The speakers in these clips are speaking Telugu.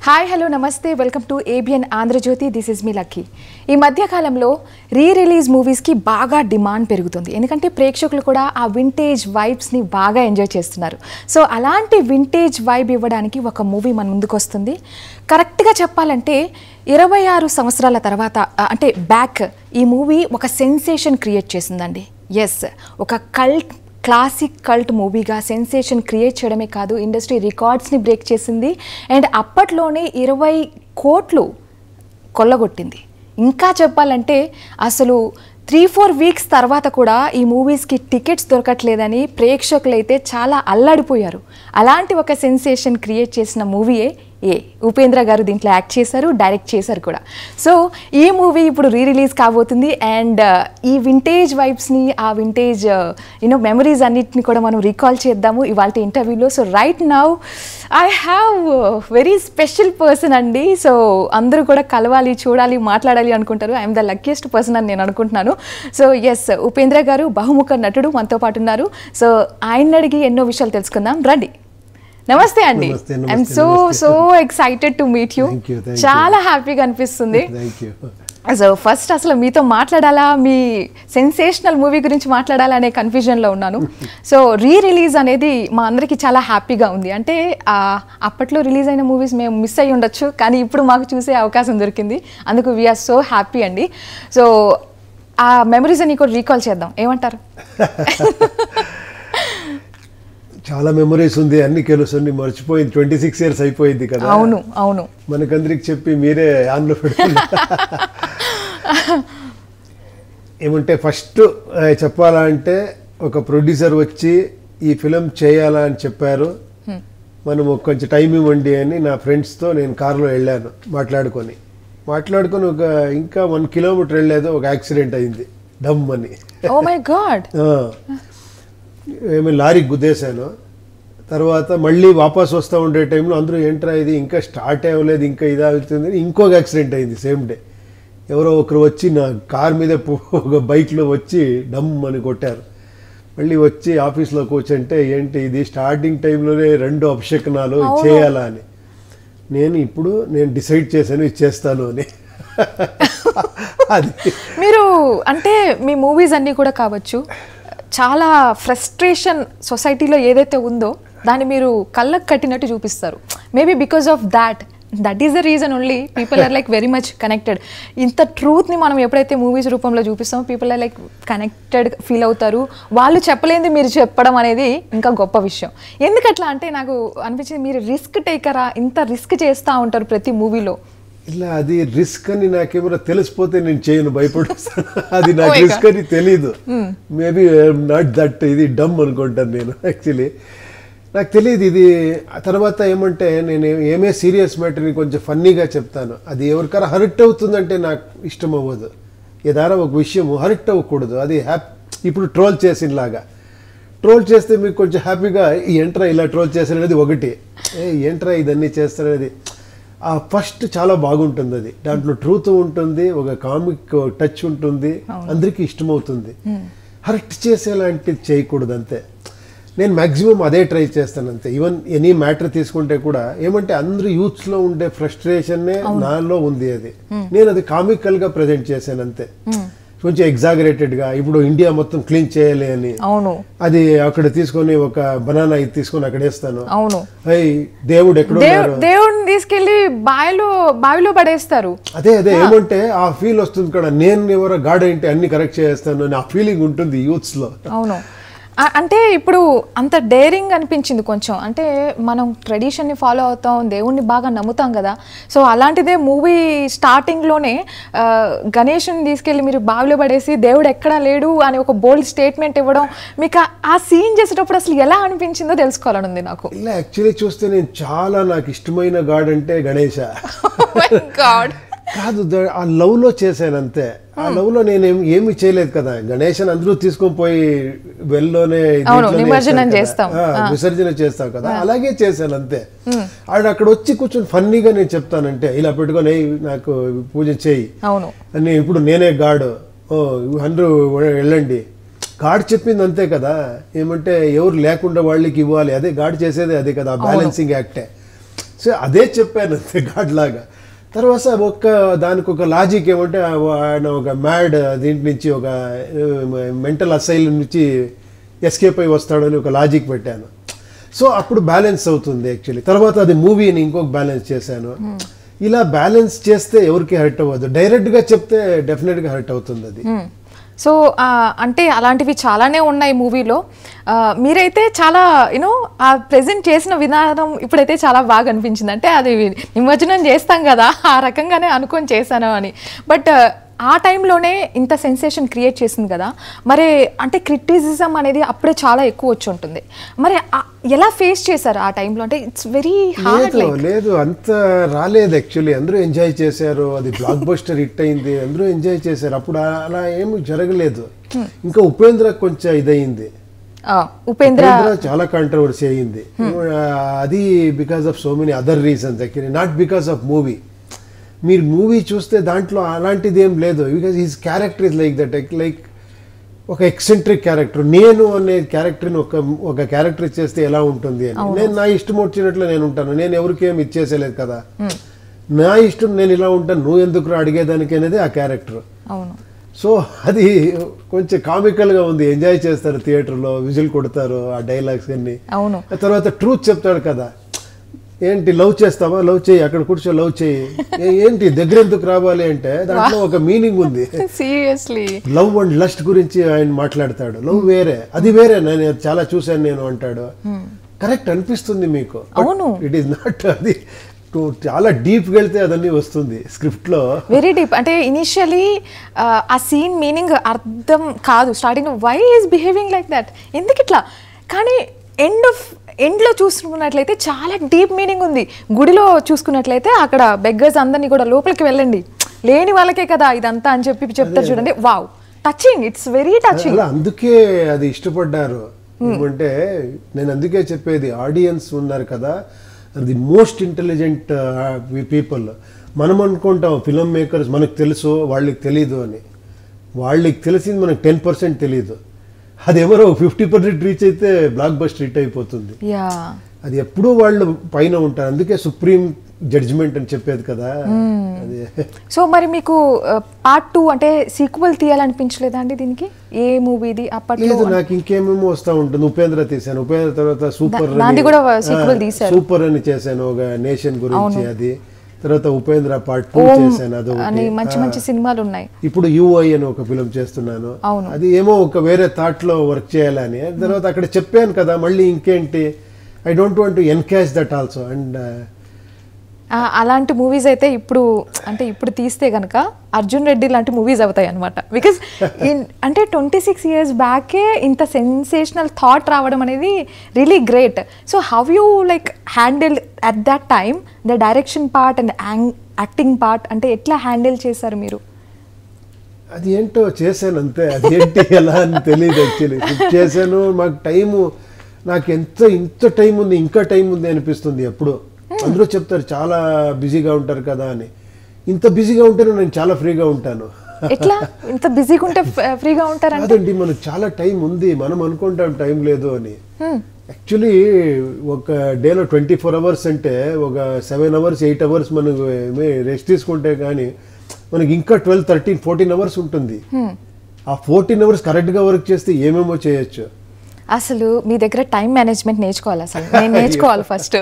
హాయ్ హలో నమస్తే welcome to ABN Andhrajyothi. This is me Lucky. ఈ మధ్యకాలంలో రిలీజ్ మూవీస్కి బాగా డిమాండ్ పెరుగుతుంది, ఎందుకంటే ప్రేక్షకులు కూడా ఆ వింటేజ్ వైబ్స్ని బాగా ఎంజాయ్ చేస్తున్నారు. సో అలాంటి వింటేజ్ వైబ్ ఇవ్వడానికి ఒక మూవీ మన ముందుకు వస్తుంది. కరెక్ట్గా చెప్పాలంటే 26 సంవత్సరాల తర్వాత అంటే బ్యాక్ ఈ మూవీ ఒక సెన్సేషన్ క్రియేట్ చేసిందండి. ఎస్, ఒక క్లాసిక్ కల్ట్ మూవీగా సెన్సేషన్ క్రియేట్ చేయడమే కాదు, ఇండస్ట్రీ రికార్డ్స్ని బ్రేక్ చేసింది అండ్ అప్పట్లోనే 20 కోట్లు కొల్లగొట్టింది. ఇంకా చెప్పాలంటే అసలు 3-4 వీక్స్ తర్వాత కూడా ఈ మూవీస్కి టికెట్స్ దొరకట్లేదని ప్రేక్షకులైతే చాలా అల్లాడిపోయారు. అలాంటి ఒక సెన్సేషన్ క్రియేట్ చేసిన మూవీయే ఉపేంద్ర గారు దీంట్లో యాక్ట్ చేశారు, డైరెక్ట్ చేశారు కూడా. సో ఈ మూవీ ఇప్పుడు రిలీజ్ కాబోతుంది అండ్ ఈ వింటేజ్ వైబ్స్ని, ఆ వింటేజ్ మెమరీస్ అన్నిటిని కూడా మనం రీకాల్ చేద్దాము ఇవాళ ఇంటర్వ్యూలో. So right now I have very special person అండి. సో అందరూ కూడా కలవాలి, చూడాలి, మాట్లాడాలి అనుకుంటారు. ఐఎమ్ ద లక్కీయెస్ట్ పర్సన్ అని నేను అనుకుంటున్నాను. సో ఎస్, ఉపేంద్ర గారు బహుముఖ నటుడు మనతో పాటు ఉన్నారు. సో ఆయన అడిగి ఎన్నో విషయాలు తెలుసుకుందాం రండి. నమస్తే అండి. I'm so excited to meet you. చాలా హ్యాపీగా అనిపిస్తుంది. సో ఫస్ట్ అసలు మీతో మాట్లాడాలా, మీ సెన్సేషనల్ మూవీ గురించి మాట్లాడాలా అనే కన్ఫ్యూజన్లో ఉన్నాను. సో రిలీజ్ అనేది మా అందరికీ చాలా హ్యాపీగా ఉంది. అంటే అప్పట్లో రిలీజ్ అయిన మూవీస్ మేము మిస్ అయ్యి ఉండొచ్చు, కానీ ఇప్పుడు మాకు చూసే అవకాశం దొరికింది. అందుకు వీఆర్ సో హ్యాపీ అండి. సో ఆ మెమరీస్ అని కూడా రీకాల్ చేద్దాం, ఏమంటారు? చాలా మెమరీస్ ఉంది, అన్ని తెలుసు, మర్చిపోయింది. 26 years అయిపోయింది కదా. అవును అవును, మనకందరికి చెప్పి మీరే ఆన్లో పెడుతున్నారు. ఏమంటే ఫస్ట్ చెప్పాలంటే ఒక ప్రొడ్యూసర్ వచ్చి ఈ ఫిలిం చేయాలా అని చెప్పారు. మనం కొంచెం టైం ఇవ్వండి అని నా ఫ్రెండ్స్తో నేను కారులో వెళ్ళాను. మాట్లాడుకొని ఒక ఇంకా 1 kilometer వెళ్ళలేదు, ఒక యాక్సిడెంట్ అయింది డమ్ అని. Oh my god. ఏమి లారీకి గుద్దేశాను. తర్వాత మళ్ళీ వాపస్ వస్తూ ఉండే టైంలో అందరూ ఏంట్రా ఇది ఇంకా స్టార్ట్ అవ్వలేదు, ఇంకా ఇది అవుతుంది, ఇంకొక యాక్సిడెంట్ అయింది సేమ్ డే. ఎవరో ఒకరు వచ్చి నా కార్ మీద ఒక బైక్లో వచ్చి డమ్ అని కొట్టారు. మళ్ళీ వచ్చి ఆఫీస్లో కూర్చుంటే ఏంటి ఇది స్టార్టింగ్ టైంలోనే 2 అపశకునాలు చేయాలా అని. నేను డిసైడ్ చేశాను ఇది చేస్తాను అని. అది మీరు అంటే మీ మూవీస్ అన్నీ కూడా కావచ్చు, చాలా ఫ్రస్ట్రేషన్ సొసైటీలో ఏదైతే ఉందో దాన్ని మీరు కళ్ళకు కట్టినట్టు చూపిస్తారు. Maybe because of that is the reason only people are like very much connected. ఇంత ట్రూత్ని మనం ఎప్పుడైతే మూవీస్ రూపంలో చూపిస్తామో people are like connected feel అవుతారు. వాళ్ళు చెప్పలేనిది మీరు చెప్పడం అనేది ఇంకా గొప్ప విషయం. ఎందుకట్లా అంటే నాకు అనిపించింది మీరు రిస్క్ టేకరా, ఇంత రిస్క్ చేస్తూ ఉంటారు ప్రతి మూవీలో. ఇలా అది రిస్క్ అని నాకేమైనా తెలిసిపోతే నేను చేయను, భయపడుస్తాను. అది నాకు రిస్క్ అని తెలీదు. మేబీ నాట్ దట్, ఇది డమ్ అనుకుంటాను నేను. యాక్చువల్లీ నాకు తెలియదు ఇది. తర్వాత ఏమంటే నేను ఏమే సీరియస్ మ్యాటర్ని కొంచెం ఫన్నీగా చెప్తాను. అది ఎవరికైనా హర్ట్ అవుతుందంటే నాకు ఇష్టం అవ్వదు. ఏదైనా ఒక విషయం హర్ట్ అవ్వకూడదు. అది ఇప్పుడు ట్రోల్ చేసినలాగా ట్రోల్ చేస్తే మీకు కొంచెం హ్యాపీగా ఏంట్రా ఇలా ట్రోల్ చేస్తారనేది ఒకటి, ఏంట్రా ఇదన్నీ చేస్తారనేది ఫస్ట్ చాలా బాగుంటుంది. అది దాంట్లో ట్రూత్ ఉంటుంది, ఒక కామిక్ టచ్ ఉంటుంది, అందరికీ ఇష్టమవుతుంది. హర్ట్ చేసేలాంటిది చేయకూడదు అంతే. నేను మ్యాక్సిమం అదే ట్రై చేస్తాను అంతే. ఈవెన్ ఎనీ మ్యాటర్ తీసుకుంటే కూడా ఏమంటే అందరూ యూత్స్లో ఉండే ఫ్రస్ట్రేషన్నే నాలో ఉంది. అది నేను అది కామికల్గా ప్రజెంట్ చేశాను అంతే, కొంచెం ఎగ్జాగరేటెడ్గా. ఇప్పుడు ఇండియా మొత్తం క్లీన్ చేయాలి అని అది అక్కడ తీసుకొని ఒక బనానా ఇది తీసుకొని అక్కడ వేస్తాను. దేవుడు ఎక్కడో దేవుడిని తీసుకెళ్లి బావిలో పడేస్తారు. అదే ఏమంటే ఆ ఫీల్ వస్తుంది కదా, నేను ఎవరో గాడ్ ఏంటి అన్ని కరెక్ట్ చేస్తాను అని ఆ ఫీలింగ్ ఉంటుంది యూత్స్ లో. అవును, అంటే ఇప్పుడు అంత డేరింగ్ అనిపించింది కొంచెం. అంటే మనం ట్రెడిషన్ని ఫాలో అవుతాం, దేవుణ్ణి బాగా నమ్ముతాం కదా. సో అలాంటిదే మూవీ స్టార్టింగ్లోనే గణేష్ని తీసుకెళ్ళి మీరు బావిలో పడేసి దేవుడు ఎక్కడా లేడు అని ఒక బోల్డ్ స్టేట్మెంట్ ఇవ్వడం, మీకు ఆ సీన్ చేసేటప్పుడు అసలు ఎలా అనిపించిందో తెలుసుకోవాలని ఉంది నాకు. ఇలా యాక్చువల్లీ చూస్తే నేను చాలా నాకు ఇష్టమైన గాడ్ అంటే గణేష కాదు, ఆ లవ్ లో చేశాను అంతే. ఆ లవ్ లో నేను ఏమి చేయలేదు కదా. గణేశన్ అందరూ తీసుకొని పోయి వెల్లోనే విసర్జన చేస్తాం కదా, అలాగే చేశాను అంతే. ఆడ అక్కడ వచ్చి కూర్చొని ఫన్నీగా నేను చెప్తానంటే ఇలా పెట్టుకొని నాకు పూజ చేయి అని, ఇప్పుడు నేనే గాడ్, అందరూ వెళ్ళండి. గాడ్ చెప్పింది అంతే కదా. ఏమంటే ఎవరు లేకుండా వాళ్ళకి ఇవ్వాలి, అదే గాడ్ చేసేదే అదే కదా, బ్యాలెన్సింగ్ యాక్టే. సో అదే చెప్పాను అంతే గాడ్ లాగా. తర్వాత దానికి ఒక లాజిక్ ఏమంటే ఆయన ఒక మ్యాడ్ దీంట్ నుంచి ఒక మెంటల్ అసైలం నుంచి ఎస్కేప్ అయి వస్తాడని ఒక లాజిక్ పెట్టాను. సో అప్పుడు బ్యాలెన్స్ అవుతుంది యాక్చువల్లీ. తర్వాత అది మూవీని ఇంకొక బ్యాలెన్స్ చేశాను. ఇలా బ్యాలెన్స్ చేస్తే ఎవరికి హర్ట్ అవ్వదు, డైరెక్ట్గా చెప్తే డెఫినెట్గా హర్ట్ అవుతుంది అది. సో అంటే అలాంటివి చాలానే ఉన్నాయి మూవీలో. మీరైతే చాలా యూనో ఆ ప్రెజెంట్ చేసిన విధానం ఇప్పుడైతే చాలా బాగా అనిపించింది. అంటే అది నిమజ్జనం చేస్తాం కదా, ఆ రకంగానే అనుకొని చేశాను అని. బట్ ఆ టైంలోనే ఇంత సెన్సేషన్ క్రియేట్ చేసింది కదా, మరి అంటే క్రిటిసిజం అనేది అప్పుడే చాలా ఎక్కువ వచ్చి ఉంటుంది. మరి ఎలా ఫేస్ చేశారు ఆ టైంలో? అంటే ఇట్స్ వెరీ హార్డ్. లేదు అంత రాలేదు యాక్చువల్లీ, అందరూ ఎంజాయ్ చేశారు. అది బ్లాక్ బస్టర్ హిట్ అయింది, అందరూ ఎంజాయ్ చేశారు. అప్పుడు అలా ఏమి జరగలేదు. ఇంకా ఉపేంద్ర కొంచెం ఇదయింది, ఉపేంద్ర చాలా కాంట్రవర్సీ అయింది. అది because of so many other reasons actually, not because of movie. మీరు మూవీ చూస్తే దాంట్లో అలాంటిది ఏం లేదు, because his character is like that, like ఒక ఎక్సెంట్రిక్ క్యారెక్టర్. నేను అనే క్యారెక్టర్ని ఒక క్యారెక్టర్ ఇచ్చేస్తే ఎలా ఉంటుంది అని, నేను నా ఇష్టం వచ్చినట్లు నేను ఉంటాను, నేను ఎవరికేం ఇచ్చేసేలేదు కదా, నా ఇష్టం నేను ఇలా ఉంటాను, నువ్వు ఎందుకు అడిగేదానికి అనేది ఆ క్యారెక్టర్. సో అది కొంచెం కామికల్గా ఉంది, ఎంజాయ్ చేస్తారు థియేటర్లో, విజిల్ కొడతారు ఆ డైలాగ్స్ అన్ని. తర్వాత ట్రూత్ చెప్తాడు కదా, ఏంటి లవ్ చేస్తావా, లవ్ చేయి, అక్కడ కూర్చో లవ్ చేయి, ఏంటి దగ్గర ఎందుకు రావాలి అంటే దాంట్లో ఒక మీనింగ్ ఉంది. సీరియస్లీ లవ్ అండ్ లస్ట్ గురించి ఆయన మాట్లాడతాడు. లవ్ వేరే, అది వేరే, నేను చాలా చూశాను నేను అంటాడు. కరెక్ట్ అనిపిస్తుంది మీకు, ఇట్ ఈస్ నాట్, అది చాలా డీప్ వెళ్తే అదన్నీ వస్తుంది స్క్రిప్ట్ లో, వెరీ డీప్. అంటే ఇనిషియలీ ఆ సీన్ మీనింగ్ అర్థం కాదు starting, why is behaving like that, ఎందుకు ఇట్లా, కానీ ఎండ్లో చూసుకున్నట్లయితే చాలా డీప్ మీనింగ్ ఉంది. గుడిలో చూసుకున్నట్లయితే అక్కడ బెగ్గర్స్ అందరినీ కూడా లోపలికి వెళ్ళండి, లేని వాళ్ళకే కదా ఇదంతా అని చెప్పి చెప్తారు చూడండి. Wow, touching, it's very touching. అందుకే అది ఇష్టపడ్డారు. ఏమంటే నేను అందుకే చెప్పేది, ఆడియన్స్ ఉన్నారు కదా, ది మోస్ట్ ఇంటెలిజెంట్ పీపుల్. మనం అనుకుంటాం ఫిల్మ్ మేకర్స్ మనకు తెలుసు వాళ్ళకి తెలీదు అని, వాళ్ళకి తెలిసింది మనకు 10% తెలీదు. అదేమో 50% రీచ్ అయితే బ్లాక్ బస్టర్ హిట్ అయిపోతుంది. అది ఎప్పుడూ వాళ్ళు పైన ఉంటారు, అందుకే సుప్రీం జడ్జిమెంట్ అని చెప్పేది కదా. సో మరి మీకు పార్ట్ 2 అంటే సీక్వెల్ తీయాలనిపించలేదా అండి దీనికి? ఏ మూవీది అప్పట్లో? నాకు ఇంకేమేమో వస్తూ ఉంటుంది. ఉపేంద్ర తీశాను, ఉపేంద్ర తర్వాత సూపర్ అని చేశాను, ఒక నేషన్ గురించి. అది తర్వాత ఉపేంద్ర పార్ట్ 2 చేశాను, అది మంచి మంచి సినిమాలు ఉన్నాయి. ఇప్పుడు యుఐ అని ఒక ఫిల్మ్ చేస్తున్నాను, అది ఏమో ఒక వేరే థాట్ లో వర్క్ చేయాలని. తర్వాత అక్కడ చెప్పాను కదా, మళ్ళీ ఇంకేంటి, I don't want to encash that also. And అలాంటి మూవీస్ అయితే ఇప్పుడు తీస్తే కనుక అర్జున్ రెడ్డి లాంటి మూవీస్ అవుతాయి అనమాట. బికాస్ అంటే 26 years బ్యాకే ఇంత సెన్సేషనల్ థాట్ రావడం అనేది really great. So how you like handle at that time the direction part and acting part, అంటే ఎట్లా హ్యాండిల్ చేశారు మీరు? అది ఏంటో చేశాను అంతే, అది ఏంటి ఎలా అని తెలియదు యాక్చువల్లీ. చేశాను, మాకు టైము, నాకు ఇంత టైం ఉంది, ఇంకా టైం ఉంది అనిపిస్తుంది ఎప్పుడు. అందరూ చెప్తారు చాలా బిజీగా ఉంటారు కదా అని, ఇంత బిజీగా ఉంటేనే నేను చాలా ఫ్రీగా ఉంటాను. ఎట్లా ఇంత బిజీగా ఉంటే ఫ్రీగా ఉంటారు? అదండి, మనకు చాలా టైం ఉంది, మనం అనుకుంటాం టైం లేదు అని. యాక్చువల్లీ ఒక డేలో 24 hours అంటే ఒక 7 hours 8 hours మనకు రెస్ట్ తీసుకుంటే కానీ మనకి ఇంకా 12, 13, 14 hours ఉంటుంది. ఆ 14 hours కరెక్ట్గా వర్క్ చేస్తే ఏమేమో చేయొచ్చు. అసలు మీ దగ్గర టైం మేనేజ్మెంట్ నేర్చుకోవాలి. అసలు నేను నేర్చుకోవాలి ఫస్ట్.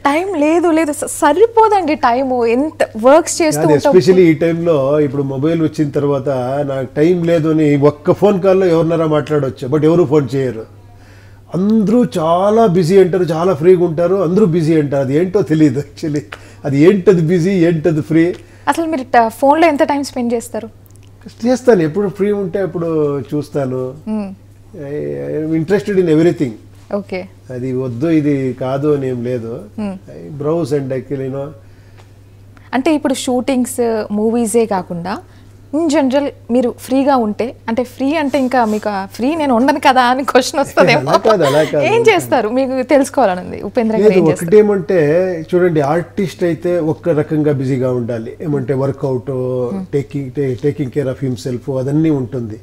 టైం లేదు సరిపోదండి టైము, ఎంత వర్క్స్ చేస్తూ ఉంటాం. ఎస్పెషల్లీ ఈ టైంలో ఇప్పుడు మొబైల్ వచ్చిన తర్వాత నాకు టైం లేదు అని ఒక్క ఫోన్ కాల్లో ఎవరినారా మాట్లాడవచ్చు, బట్ ఎవరు ఫోన్ చేయరు. అందరూ చాలా బిజీ అంటారు, చాలా ఫ్రీగా ఉంటారు, అందరూ బిజీ అంటారు. అది ఏంటో తెలియదు యాక్చువల్లీ, అది ఏంటది బిజీ, ఏంటది ఫ్రీ. అసలు మీరు ఫోన్లో ఎంత టైం స్పెండ్ చేస్తారు? చేస్తాను, ఎప్పుడు ఫ్రీ ఉంటే అప్పుడు చూస్తాను. Interested in everything. ఓకే, అది వద్దు ఇది కాదు అని ఏం లేదు. బ్రౌజ్ అండ్ యాక్చువల్లీ అంటే ఇప్పుడు షూటింగ్స్ మూవీసే కాకుండా ఇన్ జనరల్ మీరు ఫ్రీగా ఉంటే, అంటే ఫ్రీ అంటే ఇంకా మీకు ఫ్రీ నేను ఉండను కదా అని క్వశ్చన్ వస్తుందేమో, ఏం చేస్తారు మీకు తెలుసుకోవాలనుంది ఉపేంద్ర గారు? ఒకటేమంటే చూడండి, ఆర్టిస్ట్ అయితే ఒక్క రకంగా బిజీగా ఉండాలి, ఏమంటే workout, taking care of himself, అదన్నీ ఉంటుంది.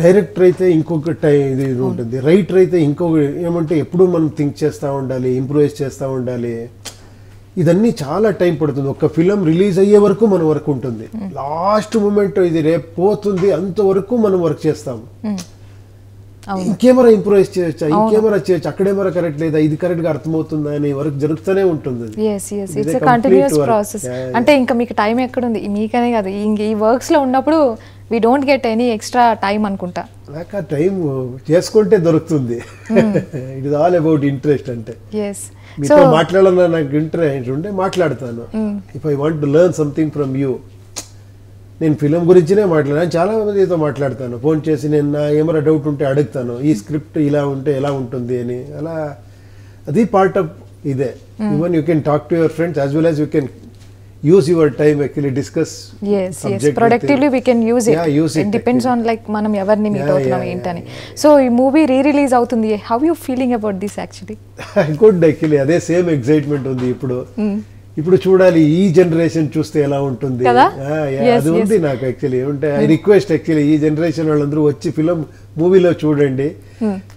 డైరెక్టర్ అయితే ఇంకొక ఇది ఉంటుంది, రైటర్ అయితే ఇంకొక, ఏమంటే ఎప్పుడూ మనం థింక్ చేస్తూ ఉండాలి, ఇంప్రూవైజ్ చేస్తూ ఉండాలి. ఇదన్నీ చాలా టైం పడుతుంది. ఒక ఫిలం రిలీజ్ అయ్యే వరకు మన వర్క్ ఉంటుంది. లాస్ట్ మూమెంట్ ఇది రేపు పోతుంది అంతవరకు మనం వర్క్ చేస్తాము. ఇంకేమరా ఇంప్రూవైజ్ చేయొచ్చా, ఇంకేమరా చేయొచ్చు, అక్కడేమరా కరెక్ట్ లేదా, ఇది కరెక్ట్ గా అర్థమవుతుందా అని వర్క్ జరుగుతూనే ఉంటుంది. Continuous process. అంటే ఇంకా మీకు టైం ఎక్కడుంది, మీకనే కాదు ఈ వర్క్స్ లో ఉన్నప్పుడు we don't get any extra time అనుకుంటా. నాకు ఆ టైం చేసుకుంటే దొరుకుతుంది. It is all about interest. అంటే మీతో మాట్లాడాలన్నా నాకు ఇంట్రెస్ట్ ఉంటే మాట్లాడతాను. If I want to learn something from you, నేను ఫిలిం గురించినే మాట్లాడాను. చాలా మందితో మాట్లాడతాను, ఫోన్ చేసి నేను నా ఏమైనా డౌట్ ఉంటే అడుగుతాను, ఈ స్క్రిప్ట్ ఇలా ఉంటే ఎలా ఉంటుంది అని. అలా అది పార్ట్ ఆఫ్ ఇదే. Even you can talk to your friends as well as you can use your time actually discuss. Yes, productively we can use it. It depends on like manam evarni meet avutnam entani. So ee movie re-release avutundi, how you feeling about this actually? Good actually, అదే సేమ్ ఎక్సైట్మెంట్ ఉంది. ఇప్పుడు చూడాలి ఈ జనరేషన్ చూస్తే ఎలా ఉంటుంది, అది ఉంది నాకు యాక్చువల్లీ. అంటే ఐ రిక్వెస్ట్ యాక్చువల్లీ ఈ జనరేషన్ వాళ్ళందరూ వచ్చి ఫిలిం మూవీలో చూడండి,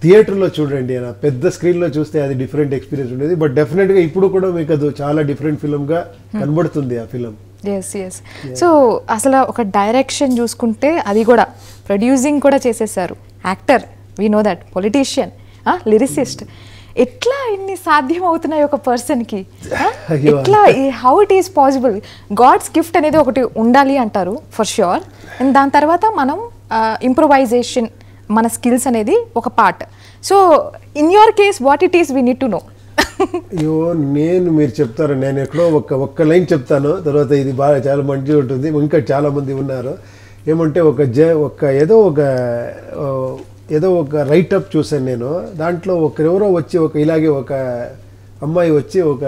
థియేటర్లో చూడండి. పెద్ద స్క్రీన్ లో చూస్తే అది డిఫరెంట్ ఎక్స్పీరియన్స్ ఉండేది. బట్ డెఫినెట్ గా ఇప్పుడు కూడా మీకు అది చాలా డిఫరెంట్ ఫిలిం గా కనబడుతుంది ఆ ఫిలిం. సో అసలు ఒక డైరెక్షన్ చూసుకుంటే అది కూడా ప్రొడ్యూసింగ్ కూడా చేసేసారు, actor we know that, politician, lyricist. ఎట్లా ఇన్ని సాధ్యం అవుతున్నాయి ఒక పర్సన్కి? ఎట్లా, how it is possible? God's gift అనేది ఒకటి ఉండాలి అంటారు ఫర్ ష్యూర్. అండ్ దాని తర్వాత మనం ఇంప్రొవైజేషన్, మన స్కిల్స్ అనేది ఒక part. So in your case what it is we need to know. అయ్యో నేను, మీరు చెప్తారు, నేను ఎక్కడో ఒక్క లైన్ చెప్తాను, తర్వాత ఇది బాగా చాలా మంచిగా ఉంటుంది. ఇంకా చాలా మంది ఉన్నారు. ఏమంటే ఏదో ఒక రైటప్ చూసాను నేను. దాంట్లో ఎవరో వచ్చి ఇలాగే ఒక అమ్మాయి వచ్చి ఒక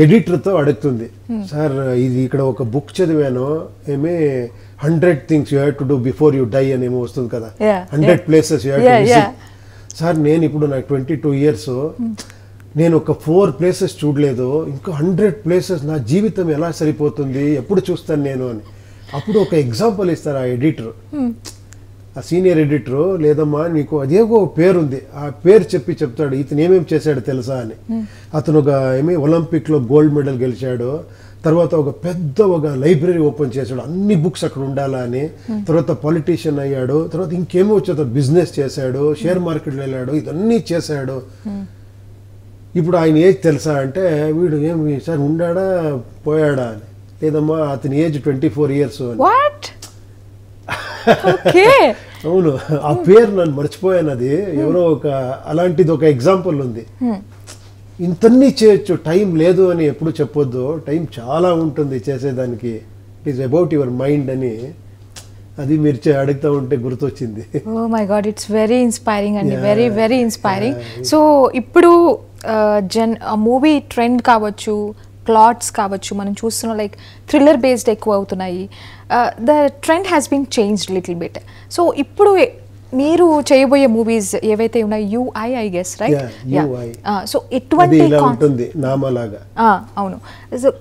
ఎడిటర్తో అడుగుతుంది, సార్ ఇది ఇక్కడ ఒక బుక్ చదివాను, 100 things you have to do before you die అని ఏమో వస్తుంది కదా, 100 places you have to visit. Sir నేను ఇప్పుడు నాకు 22 years, నేను ఒక 4 places చూడలేదు, ఇంకా 100 places నా జీవితం ఎలా సరిపోతుంది, ఎప్పుడు చూస్తాను నేను అని. అప్పుడు ఒక ఎగ్జాంపుల్ ఇస్తారు ఆ ఎడిటర్, ఆ సీనియర్ ఎడిటరు, లేదమ్మా నీకు అదేగో పేరుంది, ఆ పేరు చెప్తాడు, ఇతను ఏమేమి చేశాడు తెలుసా అని. అతను ఒలింపిక్లో గోల్డ్ మెడల్ గెలిచాడు, తర్వాత ఒక లైబ్రరీ ఓపెన్ చేశాడు, అన్ని బుక్స్ అక్కడ ఉండాలా అని, తర్వాత పొలిటీషియన్ అయ్యాడు, తర్వాత ఇంకేమో వచ్చి బిజినెస్ చేశాడు, షేర్ మార్కెట్లో వెళ్ళాడు, ఇదన్నీ చేశాడు. ఇప్పుడు ఆయన ఏజ్ తెలుసా అంటే, వీడు ఏమి సార్ ఉండాడా పోయాడా అని. లేదమ్మా అతని ఏజ్ 24 years అని. అవును, ఆ పేరు నన్ను మర్చిపోయాను. అది ఎవరో అలాంటిది ఒక ఎగ్జాంపుల్ ఉంది. ఇంతన్నీ చేయొచ్చు, టైం లేదు అని ఎప్పుడు చెప్పొద్దు, టైం చాలా ఉంటుంది చేసేదానికి. It is about your mind అని. అది మీరు అడుగుతూ ఉంటే గుర్తొచ్చింది. Oh my god, it's very inspiring అండి, వెరీ వెరీ ఇన్స్పైరింగ్. సో ఇప్పుడు మూవీ ట్రెండ్ కావచ్చు, ప్లాట్స్ కావచ్చు, మనం చూస్తున్నాం లైక్ థ్రిల్లర్ బేస్డ్ ఎక్కువ అవుతున్నాయి. The trend has been changed little bit. So ఇప్పుడు మీరు చేయబోయే మూవీస్ ఏవైతే ఉన్నాయో, యూఐ ఐ గెస్ రైట్? సో ఎటువంటి అవును,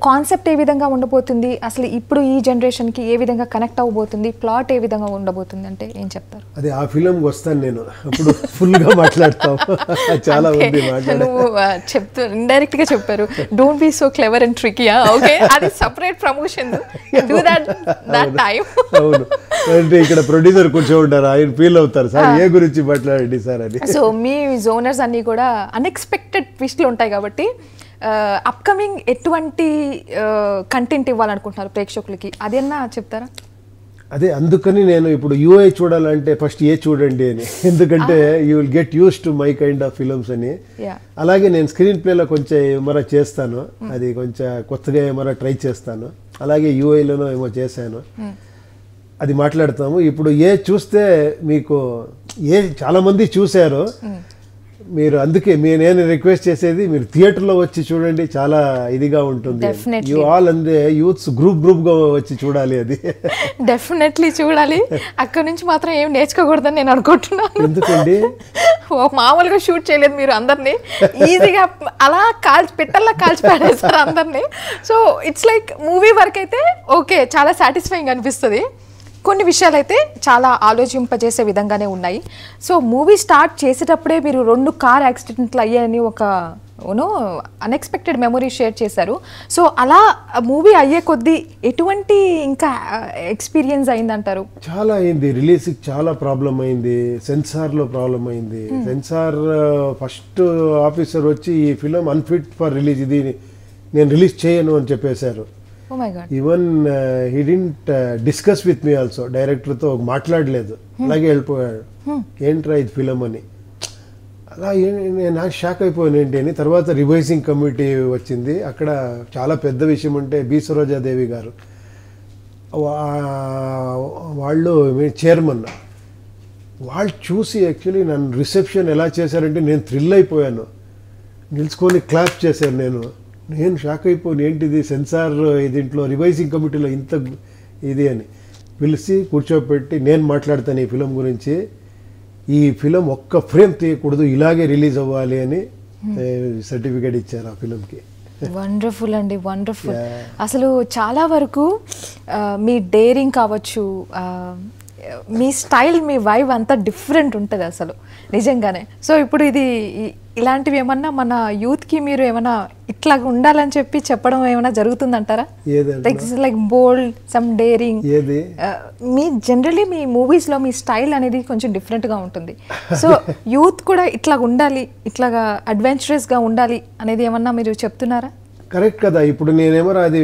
కాన్సెప్ట్ ఏ విధంగా ఉండబోతుంది, అసలు ఇప్పుడు ఈ జనరేషన్కి ఏ విధంగా కనెక్ట్ అవ్వబోతుంది, ప్లాట్ ఏ విధంగా ఉండబోతుంది అంటే ఏం చెప్తారు? అదే ఆ ఫిల్మ్కి వస్తాను నేను, అప్పుడు ఫుల్గా మాట్లాడతాం. చాలా ఉంది చెప్తూ ఇండైరెక్ట్ గా చెప్పారు, don't be so clever and tricky. Okay, అది separate promotion, do that time. అవును, అంటే ఇక్కడ ప్రొడ్యూసర్ కూర్చోంటారు, ఆయన ఫీల్ అవుతారు, సార్ ఏ గురించి మాట్లాడండి సార్ అని. సో మీ జోనర్స్ అన్ని కూడా అన్ఎక్స్పెక్టెడ్ ట్విస్ట్లు ఉంటాయి కాబట్టి అప్కమింగ్ ఎటువంటి కంటెంట్ ఇవ్వాలనుకుంటున్నారు ప్రేక్షకులకి, అదేనా చెప్తారా? అదే అందుకని నేను ఇప్పుడు యూఐ చూడాలంటే ఫస్ట్ ఏ చూడండి అని, ఎందుకంటే you will get use to my kind of films అని. అలాగే నేను స్క్రీన్ ప్లేలో కొంచెం ఏమైనా చేస్తాను, అది కొంచెం కొత్తగా ఏమైనా ట్రై చేస్తాను. అలాగే యూఐలోనో ఏమో చేశాను, అది మాట్లాడతాము. ఇప్పుడు ఏ చూస్తే మీకు చాలా మంది చూశారు మీరు, అందుకే నేను రిక్వెస్ట్ చేసేది మీరు థియేటర్లో వచ్చి చూడండి, చాలా ఇదిగా ఉంటుంది. యూ ఆల్ అంటే యూత్స్ గ్రూప్ గా వచ్చి చూడాలి, అది డెఫినెట్లీ చూడాలి. అక్కడ నుంచి మాత్రం ఏం నేర్చుకోకూడదని నేను అనుకుంటున్నాను. ఎందుకండి మామూలుగా షూట్ చేయలేదు మీరు, అందరినీ ఈజీగా అలా పిట్టల్లా కాల్చి పాడేస్తారు అందరినీ. So it's like movie work అయితే ఓకే, చాలా సాటిస్ఫైయింగ్ అనిపిస్తుంది. కొన్ని విషయాలు అయితే చాలా ఆలోచింపజేసే విధంగానే ఉన్నాయి. సో మూవీ స్టార్ట్ చేసేటప్పుడే మీరు 2 కార్ యాక్సిడెంట్లు అయ్యాయని ఒక అన్ఎక్స్పెక్టెడ్ మెమొరీ షేర్ చేశారు. సో అలా మూవీ అయ్యే కొద్దీ ఎటువంటి ఇంకా ఎక్స్పీరియన్స్ అయిందంటారు? చాలా అయింది, రిలీజ్కి చాలా ప్రాబ్లం అయింది, సెన్సార్లో ప్రాబ్లం అయింది. సెన్సార్ ఫస్ట్ ఆఫీసర్ వచ్చి ఈ ఫిలిం అన్ఫిట్ ఫర్ రిలీజ్, ఇది నేను రిలీజ్ చేయను అని చెప్పేశారు. Even he didn't discuss with me also, డైరెక్టర్తో మాట్లాడలేదు, అలాగే వెళ్ళిపోయాడు. ఏంట్రా ఇది ఫిలిం అని. అలా నాకు షాక్ అయిపోయాను ఏంటి అని. తర్వాత రివైజింగ్ కమిటీ వచ్చింది, అక్కడ చాలా పెద్ద విషయం అంటే బి సరోజాదేవి గారు వాళ్ళు చైర్మన్, వాళ్ళు చూసి యాక్చువల్లీ నన్ను రిసెప్షన్ ఎలా చేశారంటే నేను థ్రిల్ అయిపోయాను. నిలుచుకొని క్లాప్ చేశాను. నేను షాక్ అయిపోయాను, ఏంటిది సెన్సార్ దీంట్లో రివైజింగ్ కమిటీలో ఇంత ఇది అని. పిలిచి కూర్చోబెట్టి నేను మాట్లాడతాను ఈ ఫిలం గురించి, ఈ ఫిలం ఒక్క ఫ్రేమ్ తీయకూడదు, ఇలాగే రిలీజ్ అవ్వాలి అని సర్టిఫికేట్ ఇచ్చారు ఆ ఫిలంకి. వండర్ఫుల్ అండి, వండర్ఫుల్. అసలు చాలా వరకు మీ డేరింగ్ కావచ్చు, మీ స్టైల్, మీ వైబ్ అంతా డిఫరెంట్ ఉంటుంది అసలు నిజంగానే. సో ఇప్పుడు ఇది ఇలాంటివి ఏమన్నా మన యూత్కి మీరు ఏమైనా ఇట్లా ఉండాలని చెప్పి చెప్పడం ఏమైనా జరుగుతుందంటారా? Like bold, some daring. మీ జనరలీ మీ మూవీస్లో మీ స్టైల్ అనేది కొంచెం డిఫరెంట్గా ఉంటుంది. సో యూత్ కూడా ఇట్లా ఉండాలి, ఇట్లాగా అడ్వెంచరస్గా ఉండాలి అనేది ఏమన్నా మీరు చెప్తున్నారా? కరెక్ట్ కదా. ఇప్పుడు నేనేమో అది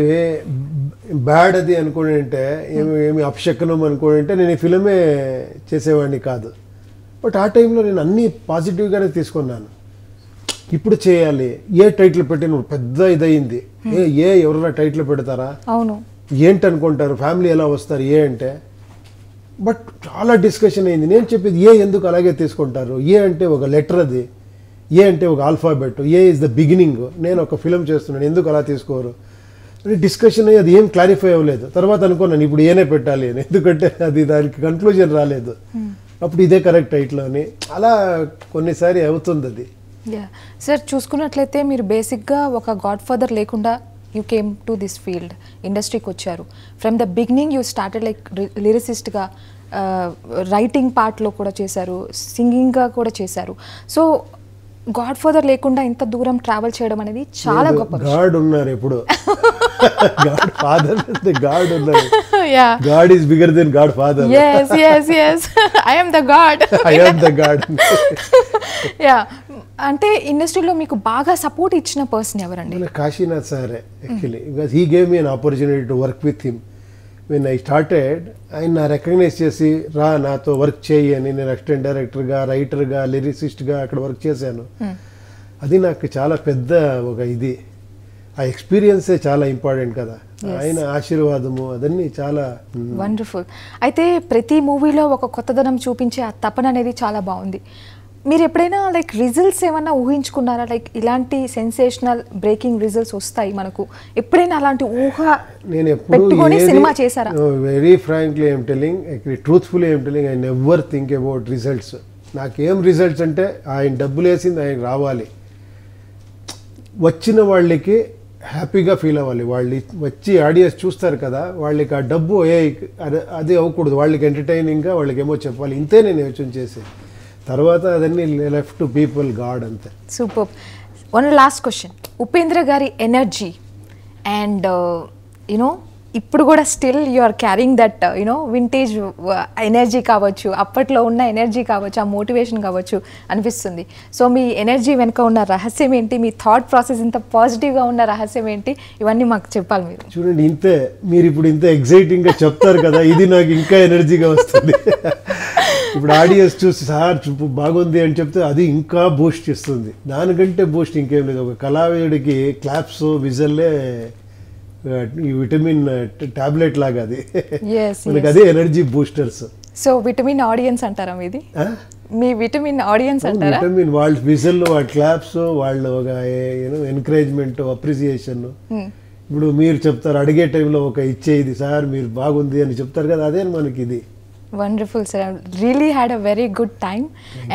బ్యాడ్ అది అనుకోని అంటే, ఏమి అపశకనం అనుకోని అంటే నేను ఈ ఫిలమే చేసేవాడిని కాదు. బట్ ఆ టైంలో నేను అన్నీ పాజిటివ్గానే తీసుకున్నాను. ఇప్పుడు చేయాలి, ఏ టైటిల్ పెట్టిన పెద్ద ఇదయింది, ఎవరైనా టైటిల్ పెడతారా, అవును ఏంటనుకుంటారు, ఫ్యామిలీ ఎలా వస్తారు అంటే. బట్ చాలా డిస్కషన్ అయింది. నేను చెప్పేది ఎందుకు అలాగే తీసుకుంటారు, అంటే ఒక లెటర్, అది అంటే ఒక ఆల్ఫాబెట్, ఇస్ ద బిగినింగ్. నేను ఒక ఫిలిం చేస్తున్నాను, ఎందుకు అలా తీసుకోరు అని డిస్కషన్ అయ్యి అది ఏం క్లారిఫై అవ్వలేదు. తర్వాత అనుకున్నాను ఇప్పుడు ఏనే పెట్టాలి అని, ఎందుకంటే అది దానికి కన్క్లూజన్ రాలేదు. అప్పుడు ఇదే కరెక్ట్ టైటిల్ అని. అలా కొన్నిసారి అవుతుంది అది. సార్ చూసుకున్నట్లయితే మీరు బేసిక్గా ఒక గాడ్ ఫాదర్ లేకుండా you came to this field, ఇండస్ట్రీకి వచ్చారు. From the beginning you started like లిరిసిస్ట్గా, రైటింగ్ పార్ట్లో కూడా చేశారు, సింగింగ్గా కూడా చేశారు. సో గాడ్ ఫాదర్ లేకుండా ఇంత దూరం ట్రావెల్ చేయడం అనేది చాలా గొప్ప. గాడ్ ఉన్నారు ఎప్పుడు, గాడ్ ఫాదర్ అంటే గాడ్ ఉన్నారు. God is bigger than God father. yes yes yes I am the god. Yeah, అంటే ఇండస్ట్రీలో మీకు బాగా సపోర్ట్ ఇచ్చిన పర్సన్ ఎవరండి? కాశీనాథ్ సారే actually, because he gave me an opportunity to work with him. When I started, ఆయన రికగ్నైజ్ చేసి నాతో వర్క్ చేయి అని. నేను అసిస్టెంట్ డైరెక్టర్గా, రైటర్గా, లిరిసిస్ట్గా అక్కడ వర్క్ చేశాను. అది నాకు చాలా పెద్ద ఒక ఇది, ఆ ఎక్స్పీరియన్సే చాలా ఇంపార్టెంట్ కదా. ఆయన ఆశీర్వాదము అదన్నీ చాలా వండర్ఫుల్. అయితే ప్రతి మూవీలో ఒక కొత్తదనం చూపించే ఆ తపన అనేది చాలా బాగుంది. మీరు ఎప్పుడైనా లైక్ రిజల్ట్స్ ఏమన్నా ఊహించుకున్నారా? లైక్ ఇలాంటి సెన్సేషనల్ బ్రేకింగ్ రిజల్ట్స్ వస్తాయి మనకు, ఎప్పుడైనా అలాంటి ఊహ నేను పెట్టుకొని సినిమా చేశారా? Very frankly I'm telling, truthfully I'm telling, I never think about results. నాకేం రిజల్ట్స్ అంటే ఆయన డబ్బులు వేసింది ఆయన రావాలి, వచ్చిన వాళ్ళకి హ్యాపీగా ఫీల్ అవ్వాలి. వాళ్ళు వచ్చి ఆడియన్స్ చూస్తారు కదా, వాళ్ళకి ఆ డబ్బు అది అవ్వకూడదు, వాళ్ళకి ఎంటర్టైనింగ్గా వాళ్ళకి ఏమో చెప్పాలి. ఇంతే నేను యోచన చేసి, తర్వాత అదన్నీ లెఫ్ట్ టు పీపుల్, గాడ్ అంతే. Super. One last question, Upendra గారి ఎనర్జీ అండ్ యునో ఇప్పుడు కూడా still you are carrying that vintage energy కావచ్చు, అప్పట్లో ఉన్న ఎనర్జీ కావచ్చు, ఆ మోటివేషన్ కావచ్చు అనిపిస్తుంది. సో మీ ఎనర్జీ వెనుక ఉన్న రహస్యం ఏంటి, మీ థాట్ ప్రాసెస్ ఇంత పాజిటివ్గా ఉన్న రహస్యం ఏంటి, ఇవన్నీ మాకు చెప్పాలి మీరు. చూడండి, ఇంతే మీరు ఇప్పుడు ఇంత ఎగ్జైటింగ్గా చెప్తారు కదా, ఇది నాకు ఇంకా ఎనర్జీగా వస్తుంది. ఇప్పుడు ఆడియన్స్ చూసి సార్ బాగుంది అని చెప్తే అది ఇంకా బూస్ట్ ఇస్తుంది. దానికంటే బూస్ట్ ఇంకేం లేదు. ఒక కళావిడికి క్లాప్స్, విజల్లే ఈ విటమిన్ టాబ్లెట్ లాగా అది, మనకి అదే energy boosters. So vitamin audience అంటారా మీది? మీ విటమిన్ ఆడియన్స్ అంటారా? విటమిన్ వాళ్ళ విజల్, వాళ్ళ క్లాప్స్, వాళ్ళు ఒక ఎంకరేజ్మెంట్, అప్రిసియేషన్. ఇప్పుడు మీరు చెప్తారు అడిగే టైంలో ఒక ఇచ్చేది సార్ మీరు బాగుంది అని చెప్తారు కదా, అదే మనకి ఇది. Wonderful sir, I really had a very good time.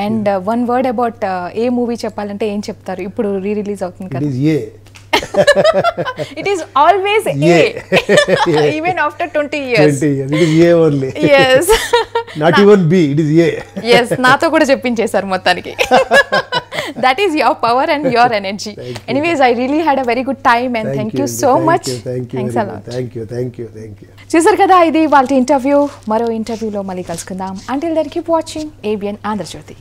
And one word about a movie చెప్పాలంటే ఏం చెప్తారు? ఇప్పుడు రీ రిలీజ్ అవుతుంది కదా. It is always A. Even after 20 years. 20 years. It is A only. Yes. Not even B. It is A. Yes. నాతో కూడా చెప్పించేశారు మొత్తానికి. That is your power and your energy. Anyways, I really had a very good time and thank you so much. Thank you. Thanks a lot. Thank you. చూసారు కదా, ఇది వాళ్ళ ఇంటర్వ్యూ. మరో ఇంటర్వ్యూలో మళ్ళీ కలుసుకుందాం. Until then, keep watching ABN Andhra Jyothi.